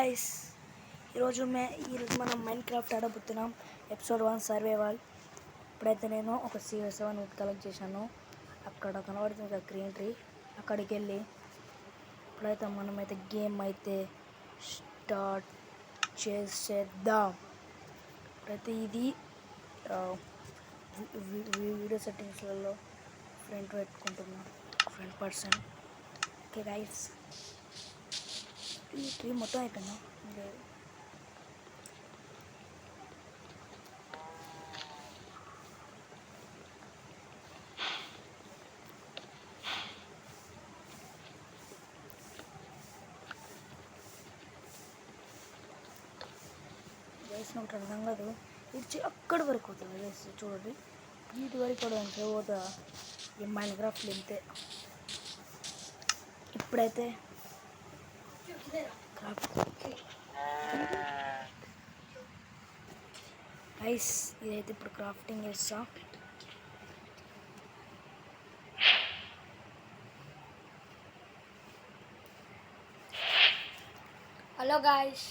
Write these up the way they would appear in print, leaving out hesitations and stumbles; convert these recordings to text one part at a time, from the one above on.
Guys, ఈరోజు మనం Minecraft ఆడబోతున్నాం. Episode 1 survival. ఇప్పుడైతే నేను ఒక CS7 వుడ్ కలెక్ట్ చేశాను. అక్కడ కనబడుతుంది గ్రీన్ ట్రీ, అక్కడికి వెళ్ళి ఇప్పుడైతే మనమైతే గేమ్ అయితే స్టార్ట్ చేసేద్దాం. ఇప్పుడైతే ఇది వీడియో సెట్టింగ్స్లలో ఫ్రంట్ పెట్టుకుంటున్నా, ఫ్రంట్ పర్సన్. ఓకే గైస్, ఈ ట్రీ మొత్తం అయిపోయిందా? వేసినట్టు అర్థం కాదు. ఇది అక్కడి వరకు అవుతుంది వేసి చూడండి, వీటి వరకు కూడా పోతా. ఈ మైన్క్రాఫ్ట్ ఇంతే. ఇప్పుడైతే గైస్, ఇదైతే ఇప్పుడు క్రాఫ్టింగ్ చేస్తా. హలో గాయస్,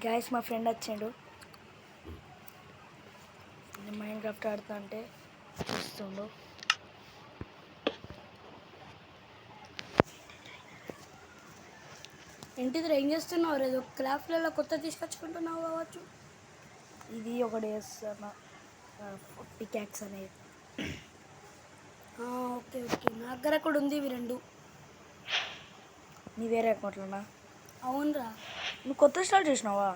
గాయస్ మా ఫ్రెండ్ వచ్చిండు. నేను మైన్క్రాఫ్ట్ ఆడుతా అంటే చూస్తుండు. ఇంటికి ఏం చేస్తున్నావు? రేదో క్రాఫ్ట్లలో కొత్త తీసుకొచ్చుకుంటున్నావు కావచ్చు. ఇది ఒకటి వేస్తున్నా, పికాక్స్ అనేది. ఓకే ఓకే, నా దగ్గర కూడా ఉంది ఇవి రెండు. నీ వేరే అకౌంట్లోనా? అవునరా. నువ్వు కొత్త స్టార్ట్ చేసినావా?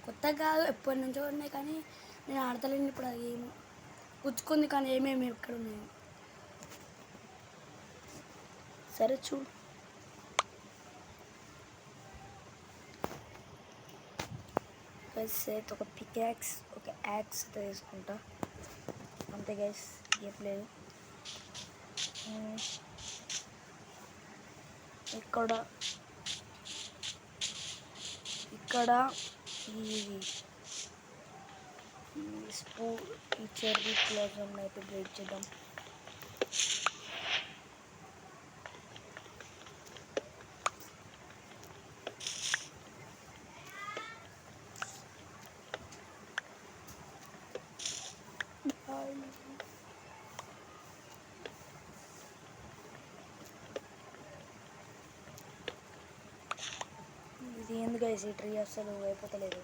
కొత్తగా కాదు, ఎప్పటి నుంచో ఉన్నాయి, కానీ నేను ఆడతలేను ఇప్పుడు. అది ఏమో పుచ్చుకుంది, కానీ ఏమేమి ఎక్కడ ఉన్నాయి. సరే చూడు. అయితే ఒక పికాక్స్, ఒక యాక్స్ తీసుకుంటా అంతే గైస్, ఏం లేదు. ఇక్కడ ఈ చెర్రీ ప్లాజమ్ అయితే బ్రేక్ చేద్దాం. ఇది ఎందుకు ఈ ట్రీ అసలు అయిపోతలేదు.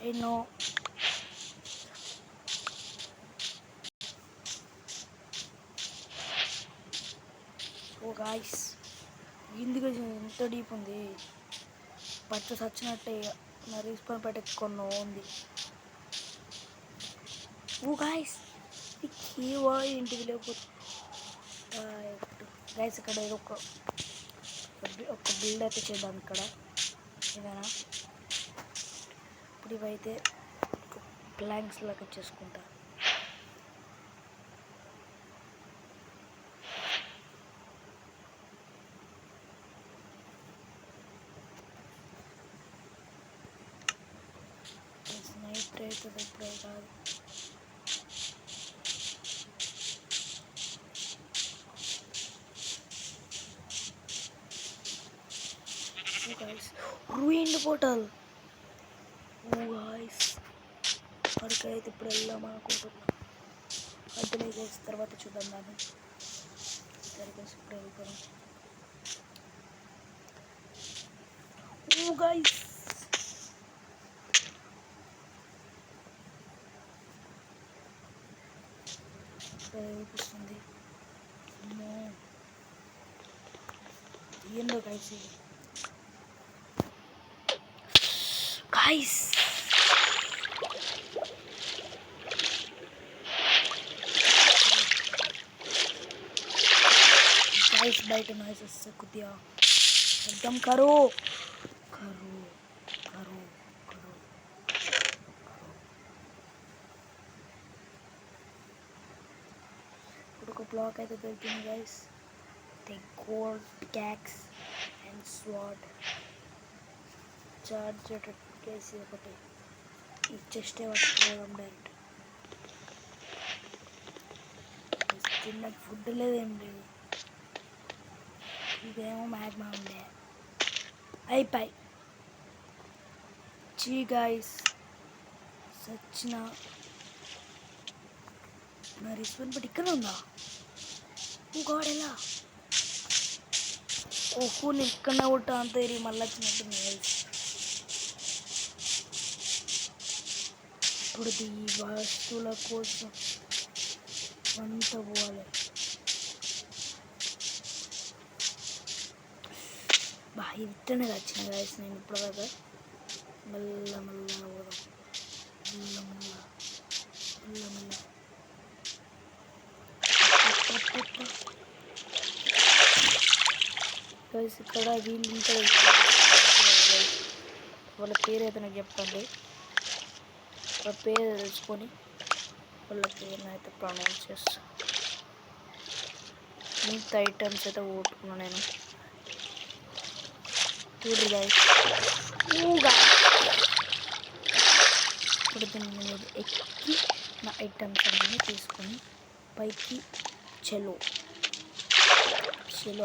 ఎన్నో ఓ గాయ్స్, ఎందుకు ఎంత డీప్ ఉంది, పచ్చ సచ్చినట్టే. నా రీస్పాన్ పెట్టెక్కున్న ఉంది. ఓ గాయ్స్, ఈ కీవా ఇంటికి లేకపోతే గాయ్స్, ఇక్కడ ఏదో ఒక బిల్డ్ అయితే చేద్దాం. ఇక్కడ ఏదైనా ఇప్పుడు ఇవైతే ప్లాంక్స్ లాగా చేసుకుంటా. నైట్ అవుతుంది, ఇప్పుడే కాదు. Ruined portal. అక్కడికైతే ఇప్పుడు వెళ్దాం అనుకుంటున్నా. అడ్డు చేసిన తర్వాత చూద్దాం దాన్ని. సరిగ్గా ఇప్పుడు వెళ్తాను. చూపిస్తుంది ఏందో గైస్, ఇది గైస్ బయట నాయిస్ వస్తే కొద్దిగా అర్థం కరు. బ్లాక్ అయితే దొరికింది guys. The gold pickaxe and sword charger కేసి ఒకటి ఇచ్చేస్తే పట్టుకోవడం డైరెక్ట్. తిన్న ఫుడ్ లేదేం లేదు. ఇదేమో మ్యాగ్మా ఉండే అయిపోయి చీ గైస్ సచిన నా రిస్వన్ బట్ ఇక్కడ ఉందా ఇంకోడెలా ఓహో నేను ఇక్కడ కొట్టా అంత ఏరి మళ్ళీ వచ్చినట్టుంది గైస్. ఇప్పుడు ఈ వస్తువుల కోసం అంత పోవాలి. బాగా ఇట్టనే వచ్చిన గైస్ నేను ఇప్పటిదాకా మెల్ల మెల్ల పోదాం మెల్ల మెల్ల మెల్ల మెల్ల గైస్ ఇక్కడ వీళ్ళు ఉంటారు వాళ్ళ పేరు అయితే నాకు చెప్పండి. వాళ్ళ పేరు తెలుసుకొని వాళ్ళ పేరుని అయితే ప్రొనౌన్స్ చేస్తాను. మిగతా ఐటమ్స్ అయితే ఓటుకున్నాను నేను. చూడు గైస్ ఇప్పుడు దీని మీద ఎక్కి నా ఐటమ్స్ అన్నీ తీసుకొని పైకి చెలో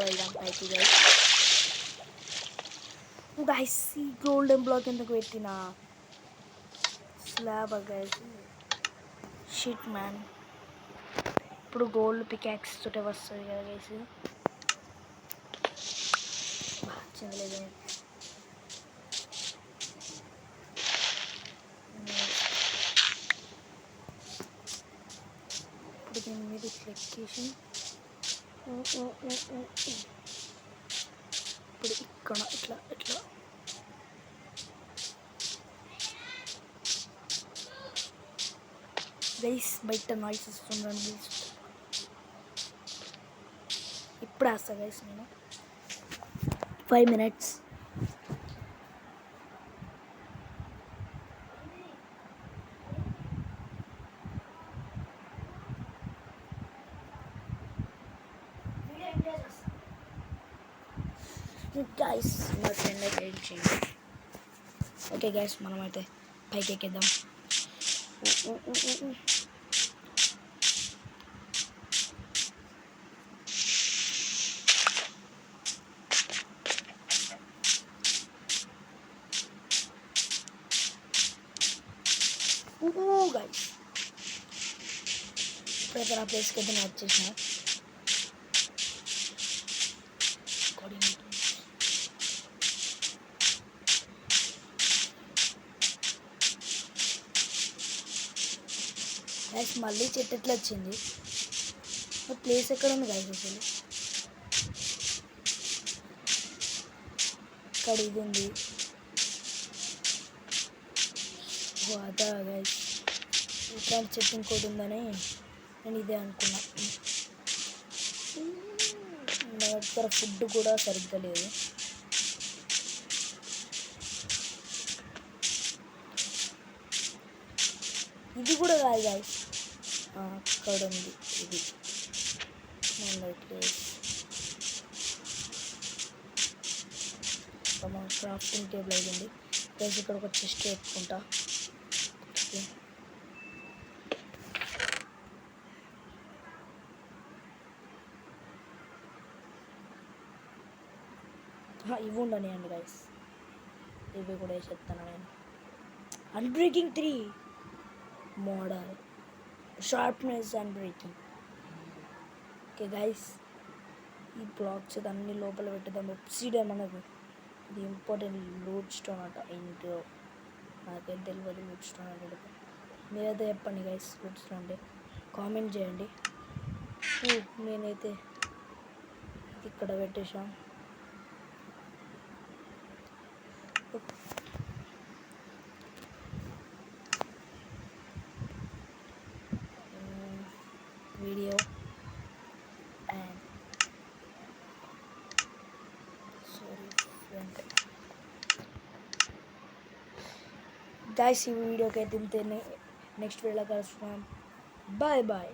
వెళ్దాం పైకి గైస్. గైస్ ఈ గోల్డెన్ బ్లాక్ ఎందుకు పెట్టిన స్లాబ్ గైస్ షిట్ మ్యాన్. ఇప్పుడు గోల్డ్ పికాక్స్ తోటే వస్తుంది కదా గైస్. చిందలేదు ఇప్పుడు దీని మీద ఇట్లా ఎక్కేసి ఇప్పుడు ఇక్కడ ఇట్లా ఇట్లా గైస్ బయట నాయిస్ వస్తుందండి. ఇప్పుడు వేస్తా గైస్ నేను 5 minutes. గైస్ మా ఫ్రెండ్ అయితే ఏం చేయండి. ఓకే గైస్ మనమైతే పైకి ఎక్కేద్దాం. గైస్ ఇప్పుడైతే నా ప్లేస్కి అయితే నేను వచ్చేసిన. గైస్ మళ్ళీ చెట్టు ఎట్లా వచ్చింది? ప్లేస్ ఎక్కడ ఉంది గైస్? అసలు ఇక్కడ ఇది ఉంది. ఓ అదా గైస్ ఇట్లాంటి చెట్టు ఇంకోటి ఉందని నేను ఇదే అనుకున్నా. నా దగ్గర ఫుడ్ కూడా సరిగ్గా లేదు. ఇది కూడా కాదు గైస్ అక్కడ ఉంది ఇది ప్లేస్. మా క్రాఫ్టింగ్ టేబుల్ అయ్యింది గైస్. ఇక్కడ ఒక చెస్ట్ పెట్టుకుంటా. ఇవి ఉండని అండి గైస్, ఇవి కూడా వేసేస్తాను నేను. Unbreaking 3 model sharpness unbreaking. Okay guys ఈ బ్లాక్స్ అన్ని లోపల పెట్టేద్దాం. ఒబ్సిడియన్ మనకు ఇది ఇంపార్టెంట్ లూట్ స్టోన్ అంట. ఇంట్లో నాకేం తెలియదు లూట్ స్టోన్ అంటే. మీరైతే చెప్పండి గైస్ లూట్ స్టోన్ అంటే కామెంట్ చేయండి. నేనైతే ఇది ఇక్కడ పెట్టేసాం. Video and sorry friend guys ఈ వీడియోకి అయితే ఇంతేనే. నెక్స్ట్ వీడియోలో కలుసుకున్నాం. Bye bye.